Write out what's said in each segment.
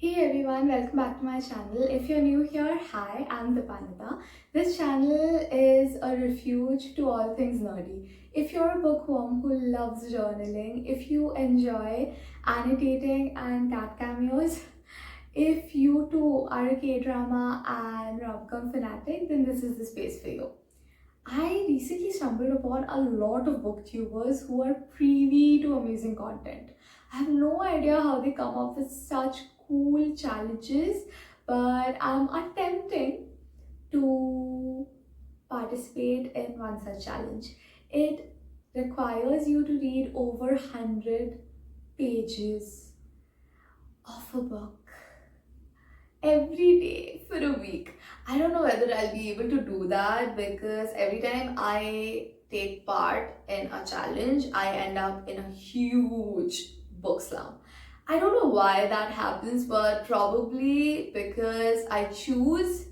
Hey everyone, welcome back to my channel. If you're new here, hi, I'm Dipanita. This channel is a refuge to all things nerdy. If you're a bookworm who loves journaling, if you enjoy annotating and cat cameos, if you too are a K-drama and rom-com fanatic, then this is the space for you. I recently stumbled upon a lot of booktubers who are privy to amazing content. I have no idea how they come up with such cool challenges, but I'm attempting to participate in one such challenge. It requires you to read over 100 pages of a book every day for a week. I don't know whether I'll be able to do that because every time I take part in a challenge, I end up in a huge book slump. I don't know why that happens, but probably because I choose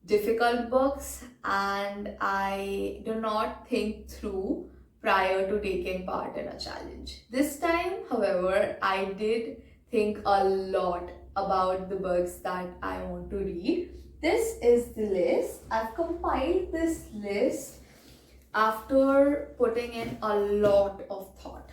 difficult books and I do not think through prior to taking part in a challenge. This time, however, I did think a lot about the books that I want to read. This is the list. I've compiled this list after putting in a lot of thought.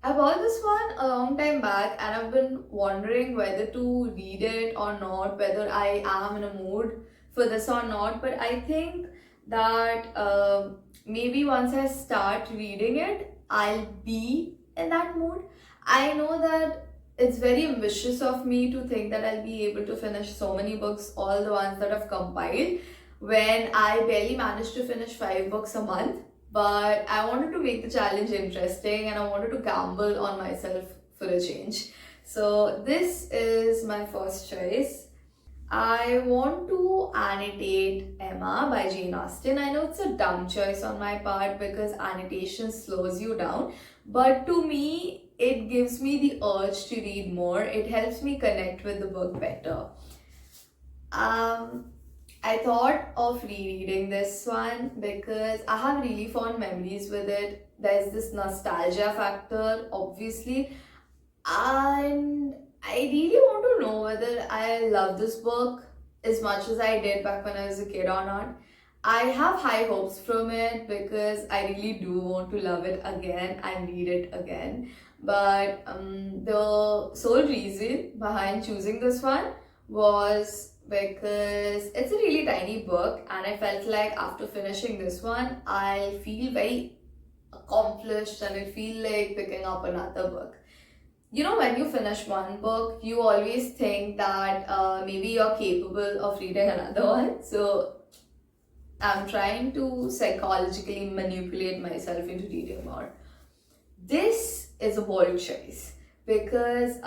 I bought this one a long time back and I've been wondering whether to read it or not, whether I am in a mood for this or not. But I think that maybe once I start reading it, I'll be in that mood. I know that it's very ambitious of me to think that I'll be able to finish so many books, all the ones that I've compiled, when I barely managed to finish 5 books a month. But I wanted to make the challenge interesting and I wanted to gamble on myself for a change. So this is my first choice. I want to annotate Emma by Jane Austen. I know it's a dumb choice on my part because annotation slows you down, but to me, it gives me the urge to read more. It helps me connect with the book better. I thought of rereading this one because I have really fond memories with it. There's this nostalgia factor, obviously, and I really want to know whether I love this book as much as I did back when I was a kid or not. I have high hopes from it because I really do want to love it again and read it again. But the sole reason behind choosing this one was because it's a really tiny book, and I felt like after finishing this one, I'll feel very accomplished and I feel like picking up another book. You know, when you finish one book, you always think that maybe you're capable of reading another one. So I'm trying to psychologically manipulate myself into reading more. This is a bold choice because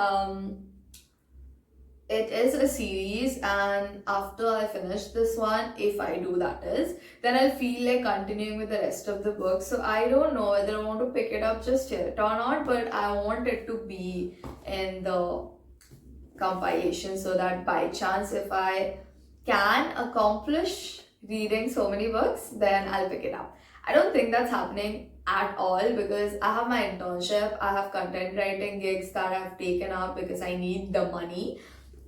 it is a series, and after I finish this one, if I do that is, then I'll feel like continuing with the rest of the book. So I don't know whether I want to pick it up just yet or not, but I want it to be in the compilation so that by chance if I can accomplish reading so many books, then I'll pick it up. I don't think that's happening at all because I have my internship, I have content writing gigs that I've taken up because I need the money,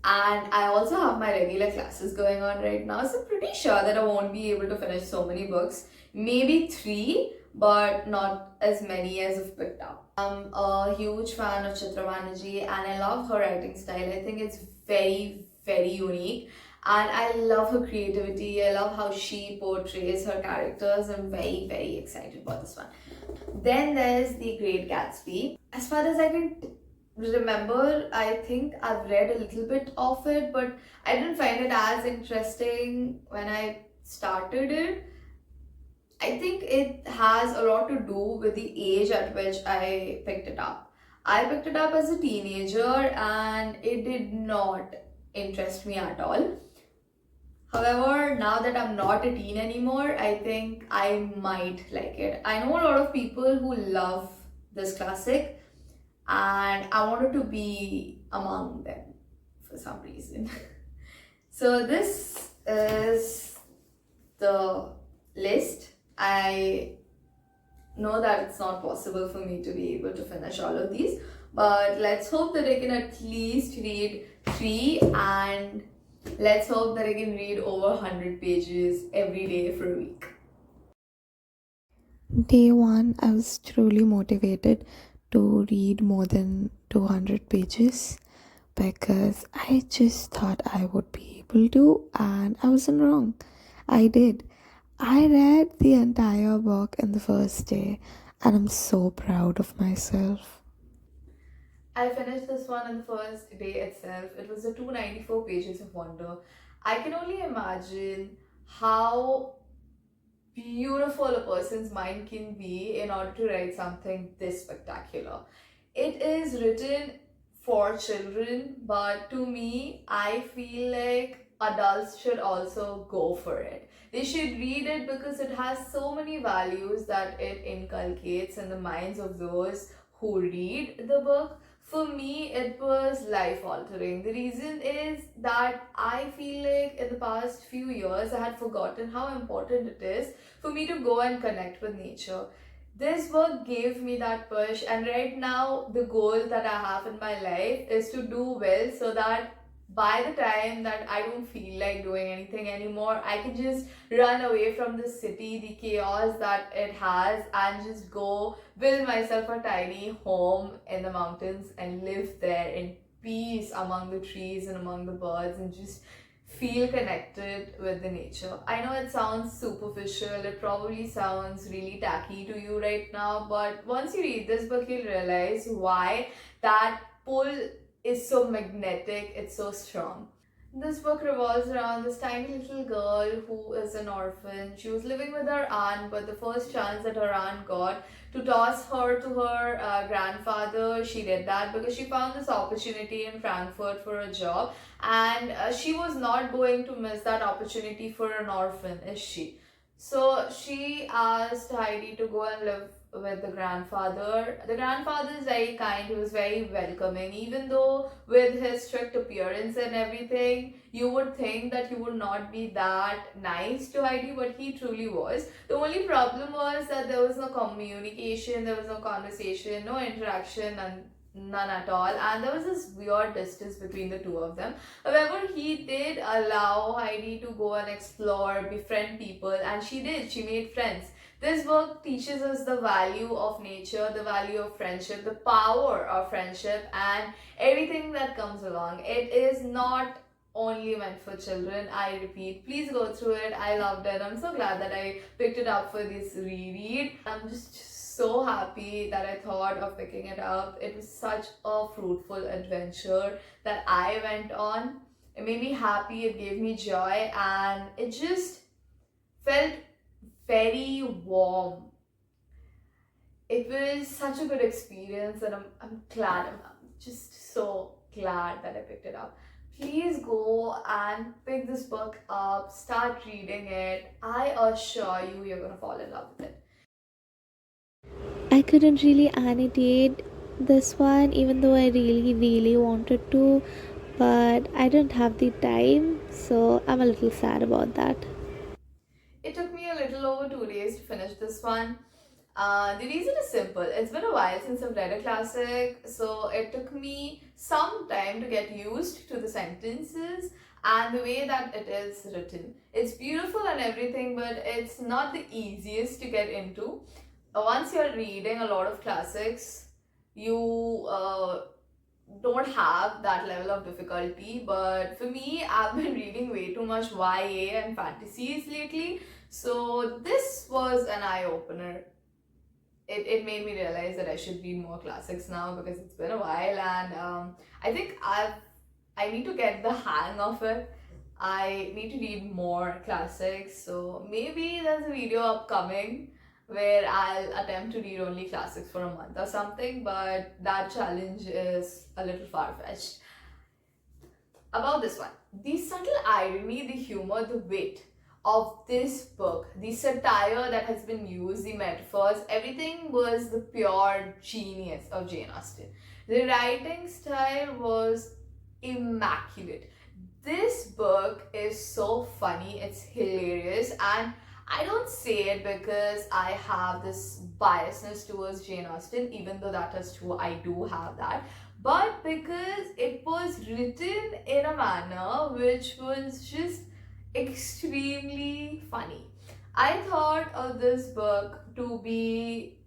and I also have my regular classes going on right now. So I'm pretty sure that I won't be able to finish so many books. Maybe 3, but not as many as I've picked up. I'm a huge fan of Chitra Banerjee and I love her writing style. I think it's very, very unique. And I love her creativity. I love how she portrays her characters. I'm very, very excited about this one. Then there's The Great Gatsby. As far as I can remember, I think I've read a little bit of it, but I didn't find it as interesting when I started it. I think it has a lot to do with the age at which I picked it up. I picked it up as a teenager and it did not interest me at all. However, now that I'm not a teen anymore, I think I might like it. I know a lot of people who love this classic and I wanted to be among them for some reason. So this is the list. I know that it's not possible for me to be able to finish all of these, But let's hope that I can at least read three, and let's hope that I can read over 100 pages every day for a week. Day one, I was truly motivated to read more than 200 pages because I just thought I would be able to, and I wasn't wrong. I did. I read the entire book in the first day, and I'm so proud of myself. I finished this one on the first day itself. It was the 294 pages of wonder. I can only imagine how beautiful a person's mind can be in order to write something this spectacular. It is written for children, but to me, I feel like adults should also go for it. They should read it because it has so many values that it inculcates in the minds of those who read the book. For me, it was life altering. The reason is that I feel like in the past few years I had forgotten how important it is for me to go and connect with nature. This work gave me that push, and right now, the goal that I have in my life is to do well so that by the time that I don't feel like doing anything anymore, I can just run away from the city, the chaos that it has, and just go build myself a tiny home in the mountains and live there in peace among the trees and among the birds and just feel connected with the nature. I know it sounds superficial, it probably sounds really tacky to you right now, but once you read this book, you'll realize why that pull is so magnetic, it's so strong. This book revolves around this tiny little girl who is an orphan. She was living with her aunt, but the first chance that her aunt got to toss her to her grandfather, she did that because she found this opportunity in Frankfurt for a job, and she was not going to miss that opportunity for an orphan, is she? So she asked Heidi to go and live with the grandfather. The grandfather is very kind, he was very welcoming, even though with his strict appearance and everything, you would think that he would not be that nice to Heidi, but he truly was. The only problem was that there was no communication, there was no conversation, no interaction, and none at all, and there was this weird distance between the two of them. However, he did allow Heidi to go and explore, befriend people, and she did. She made friends. This book teaches us the value of nature, the value of friendship, the power of friendship, and everything that comes along. It is not only meant for children. I repeat, please go through it. I loved it. I'm so glad that I picked it up for this reread. I'm just so happy that I thought of picking it up. It was such a fruitful adventure that I went on. It made me happy, it gave me joy, and it just felt very warm. It was such a good experience, and I'm glad. I'm just so glad that I picked it up. Please go and pick this book up, start reading it. I assure you, you're gonna fall in love with it. I couldn't really annotate this one even though I really wanted to, but I didn't have the time, so I'm a little sad about that. It took me a little over 2 days to finish this one. The reason is simple. It's been a while since I've read a classic, so it took me some time to get used to the sentences and the way that it is written. It's beautiful and everything, but it's not the easiest to get into. Once you're reading a lot of classics, you don't have that level of difficulty. But for me, I've been reading way too much YA and fantasies lately, so this was an eye opener. It made me realize that I should read more classics now because it's been a while, and I think I need to get the hang of it. I need to read more classics, so maybe there's a video upcoming where I'll attempt to read only classics for a month or something, but that challenge is a little far-fetched. About this one, the subtle irony, the humor, the wit of this book, the satire that has been used, the metaphors, everything was the pure genius of Jane Austen. The writing style was immaculate. This book is so funny, it's hilarious, and I don't say it because I have this biasness towards Jane Austen, even though that is true, I do have that, but because it was written in a manner which was just extremely funny. I thought of this book to be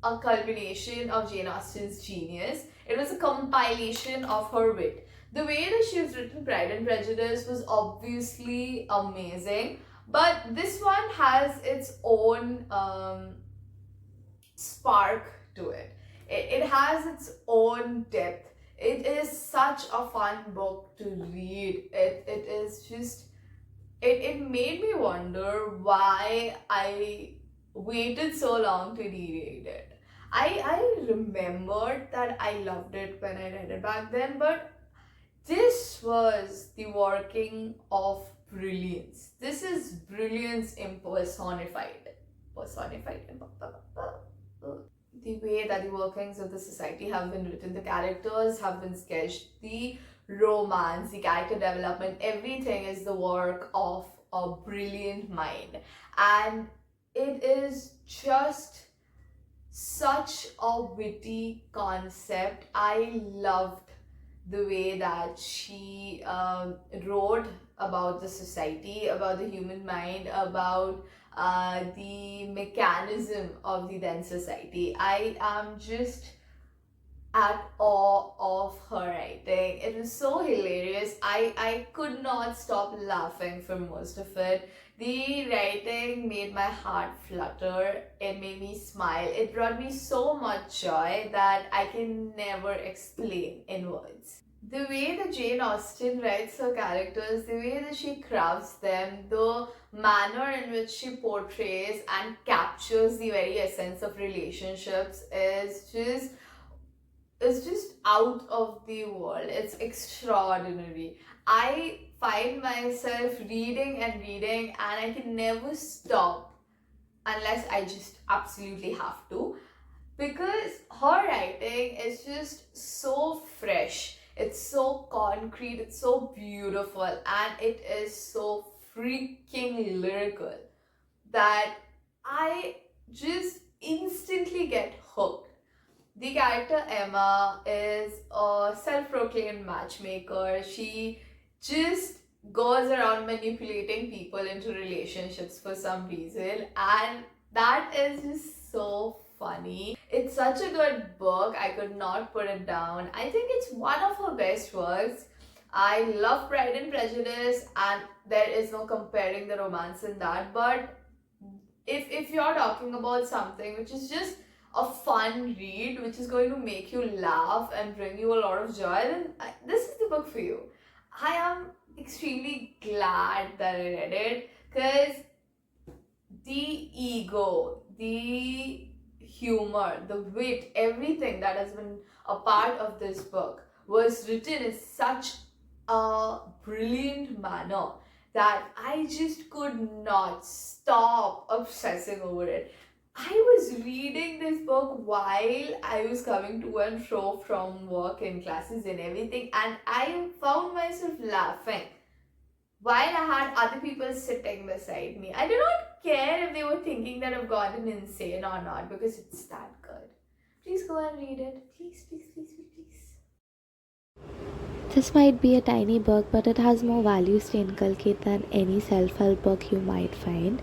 a culmination of Jane Austen's genius. It was a compilation of her wit. The way that she has written Pride and Prejudice was obviously amazing, but this one has its own spark to it. It has its own depth. It is such a fun book to read. It is just, it made me wonder why I waited so long to reread it. I remembered that I loved it when I read it back then, but this was the working of brilliance. This is brilliance impersonified. Personified. The way that the workings of the society have been written, the characters have been sketched, the romance, the character development, everything is the work of a brilliant mind. And it is just such a witty concept. I loved the way that she wrote about the society, about the human mind, about the mechanism of the then society. I am just at awe of her writing. It was so hilarious. I could not stop laughing for most of it. The writing made my heart flutter. It made me smile. It brought me so much joy that I can never explain in words. The way that Jane Austen writes her characters, the way that she crafts them, the manner in which she portrays and captures the very essence of relationships is just out of the world. It's extraordinary. I find myself reading and reading, and I can never stop unless I just absolutely have to, because her writing is just so fresh, it's so concrete, it's so beautiful, and it is so freaking lyrical that I just instantly get hooked. The character Emma is a self-proclaimed matchmaker. She just goes around manipulating people into relationships for some reason, and that is just so funny. It's such a good book. I could not put it down. I think it's one of her best works. I love Pride and Prejudice, and there is no comparing the romance in that. But if you're talking about something which is just a fun read, which is going to make you laugh and bring you a lot of joy, then this is the book for you. I am extremely glad that I read it, because the ego, the humor, the wit, everything that has been a part of this book was written in such a brilliant manner that I just could not stop obsessing over it. I was reading this book while I was coming to and fro from work and classes and everything, and I found myself laughing while I had other people sitting beside me. I do not care if they were thinking that I've gotten insane or not, because it's that good. Please go and read it. Please, please, please, please, please. This might be a tiny book, but it has more values to inculcate than any self help book you might find.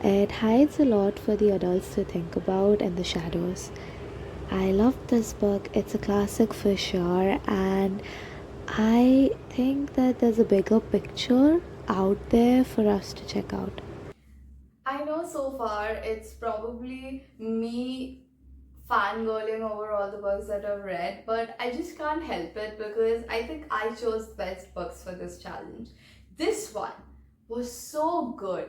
It hides a lot for the adults to think about in the shadows. I love this book, it's a classic for sure, and I think that there's a bigger picture out there for us to check out. I know so far it's probably me fangirling over all the books that I've read, but I just can't help it because I think I chose the best books for this challenge. This one was so good.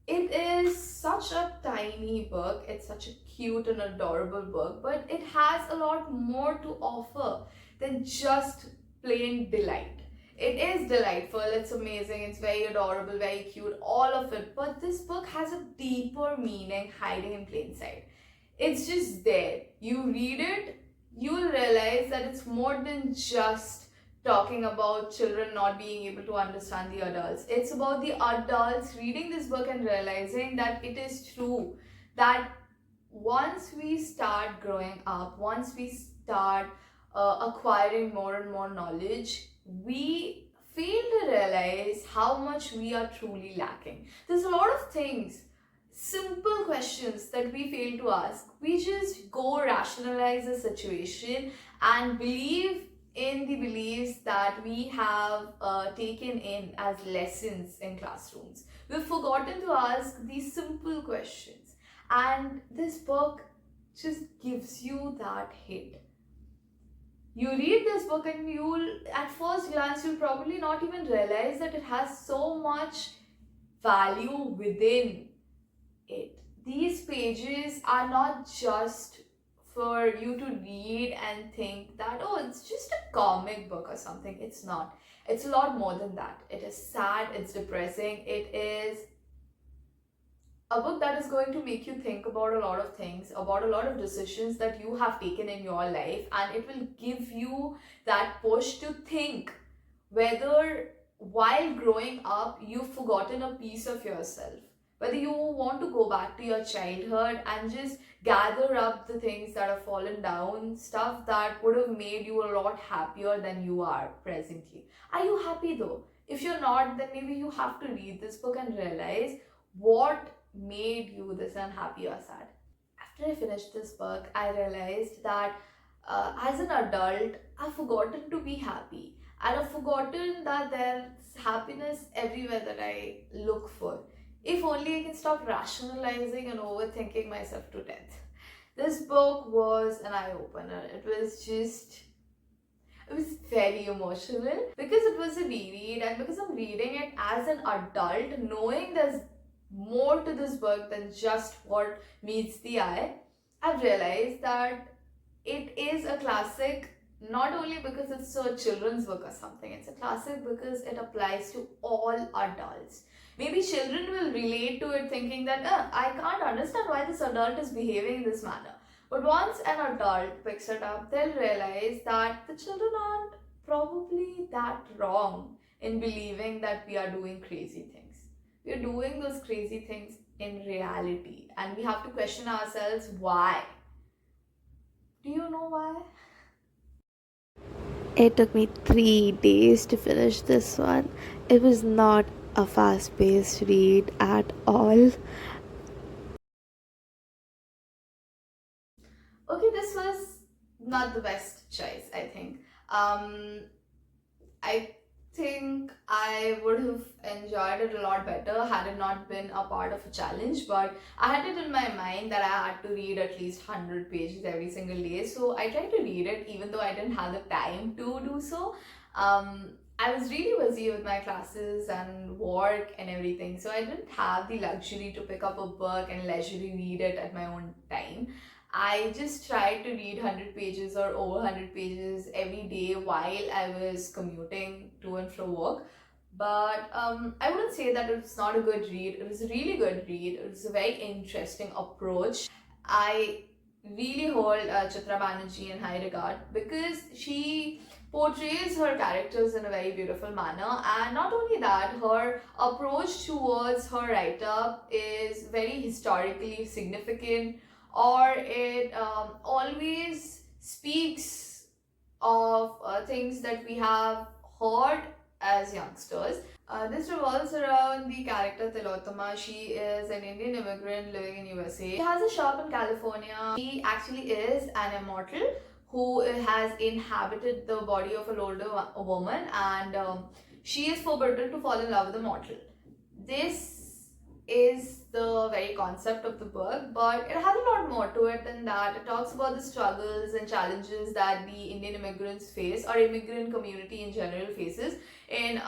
It is such a tiny book, it's such a cute and adorable book, but it has a lot more to offer than just plain delight. It is delightful, it's amazing, it's very adorable, very cute, all of it, but this book has a deeper meaning hiding in plain sight. It's just there. You read it, you will realize that it's more than just talking about children not being able to understand the adults. It's about the adults reading this book and realizing that it is true that once we start growing up, once we start acquiring more and more knowledge, we fail to realize how much we are truly lacking. There's a lot of things, simple questions that we fail to ask. We just go rationalize the situation and believe in the beliefs that we have taken in as lessons in classrooms. We've forgotten to ask these simple questions, and this book just gives you that hit. You read this book and you'll, at first glance, you'll probably not even realize that it has so much value within it. These pages are not just for you to read and think that, oh, it's just a comic book or something. It's not. It's a lot more than that. It is sad, it's depressing, it is a book that is going to make you think about a lot of things, about a lot of decisions that you have taken in your life, and it will give you that push to think whether while growing up you've forgotten a piece of yourself, whether you want to go back to your childhood and just gather up the things that have fallen down, stuff that would have made you a lot happier than you are presently. Are you happy though? If you're not, then maybe you have to read this book and realize what made you this unhappy or sad. After I finished this book, I realized that as an adult, I've forgotten to be happy, and I've forgotten that there's happiness everywhere that I look for. If only I can stop rationalizing and overthinking myself to death. This book was an eye opener. It was very emotional because it was a reread, and because I'm reading it as an adult, knowing there's more to this book than just what meets the eye, I've realized that it is a classic not only because it's a children's book or something, it's a classic because it applies to all adults. Maybe children will relate to it thinking that I can't understand why this adult is behaving in this manner. But once an adult picks it up, they'll realize that the children aren't probably that wrong in believing that we are doing crazy things. We are doing those crazy things in reality, and we have to question ourselves why. Do you know why? It took me 3 days to finish this one. It was not a fast paced read at all. Okay, this was not the best choice, I think. I think I would have enjoyed it a lot better had it not been a part of a challenge, but I had it in my mind that I had to read at least 100 pages every single day, so I tried to read it even though I didn't have the time to do so. I was really busy with my classes and work and everything, so I didn't have the luxury to pick up a book and leisurely read it at my own time. I just tried to read 100 pages or over 100 pages every day while I was commuting to and from work. But I wouldn't say that it's not a good read. It was a really good read. It was a very interesting approach. I really hold Chitra Banerjee in high regard because she portrays her characters in a very beautiful manner, and not only that, her approach towards her write-up is very historically significant, or it always speaks of things that we have heard as youngsters. This revolves around the character Tilottama. She is an Indian immigrant living in USA. She has a shop in California. She actually is an immortal who has inhabited the body of an older woman, and she is forbidden to fall in love with a mortal. This is the very concept of the book, but it has a lot more to it than that. It talks about the struggles and challenges that the Indian immigrants face, or immigrant community in general faces in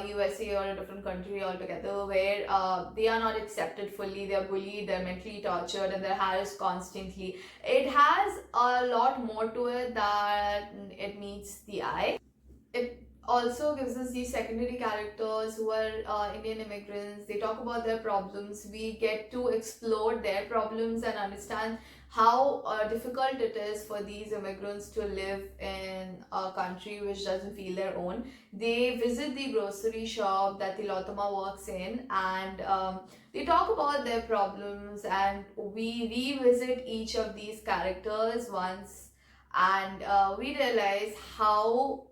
USA or a different country altogether, where they are not accepted fully, they're bullied, they're mentally tortured, and they're harassed constantly. It has a lot more to it that it meets the eye. It also gives us these secondary characters who are Indian immigrants. They talk about their problems. We get to explore their problems and understand how difficult it is for these immigrants to live in a country which doesn't feel their own. They visit the grocery shop that Tilotama works in, and they talk about their problems, and we revisit each of these characters once, and we realize how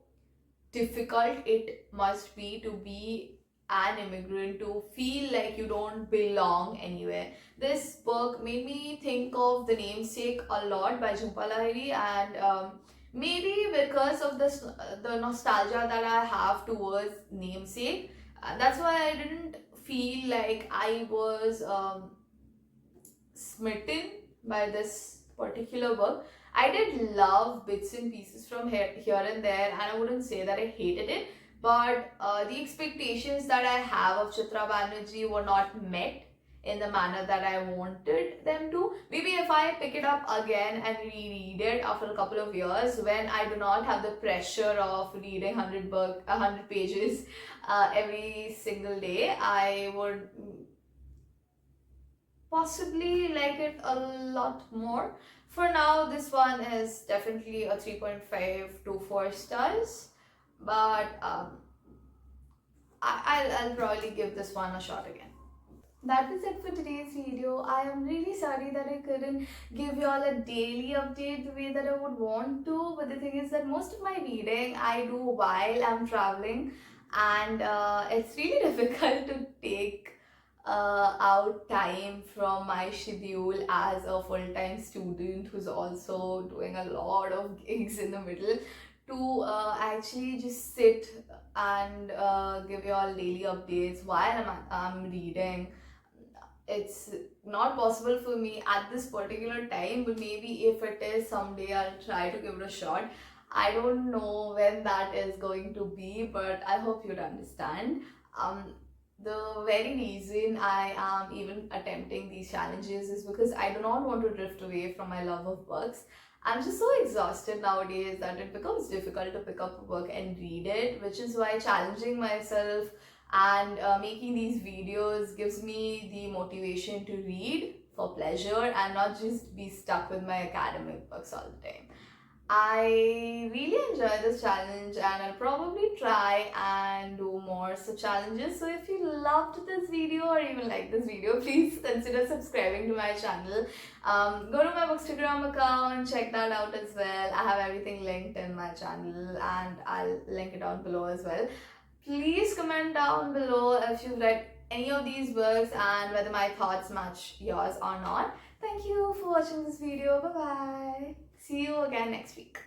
difficult it must be an immigrant, to feel like you don't belong anywhere. This book made me think of The Namesake a lot by Jhumpa Lahiri, and maybe because of the nostalgia that I have towards Namesake, that's why I didn't feel like I was smitten by this particular book. I did love bits and pieces from here and there, and I wouldn't say that I hated it, but the expectations that I have of Chitra Banerjee were not met in the manner that I wanted them to. Maybe if I pick it up again and reread it after a couple of years, when I do not have the pressure of reading 100 pages every single day, I would possibly like it a lot more. For now, this one is definitely a 3.5 to 4 stars, but I'll probably give this one a shot again. That was it for today's video. I am really sorry that I couldn't give you all a daily update the way that I would want to, but the thing is that most of my reading I do while I'm traveling, and it's really difficult to take out time from my schedule as a full-time student who's also doing a lot of gigs in the middle, to actually just sit and give you all daily updates while I'm reading. It's not possible for me at this particular time, but maybe if it is someday, I'll try to give it a shot. I don't know when that is going to be, but I hope you'd understand. The very reason I am even attempting these challenges is because I do not want to drift away from my love of books. I'm just so exhausted nowadays that it becomes difficult to pick up a book and read it, which is why challenging myself and making these videos gives me the motivation to read for pleasure and not just be stuck with my academic books all the time. I really enjoy this challenge, and I'll probably try and do more such challenges. So if you loved this video or even like this video, please consider subscribing to my channel. Go to my Bookstagram account, check that out as well. I have everything linked in my channel, and I'll link it down below as well. Please comment down below if you've read any of these books and whether my thoughts match yours or not. Thank you for watching this video. Bye bye. See you again next week.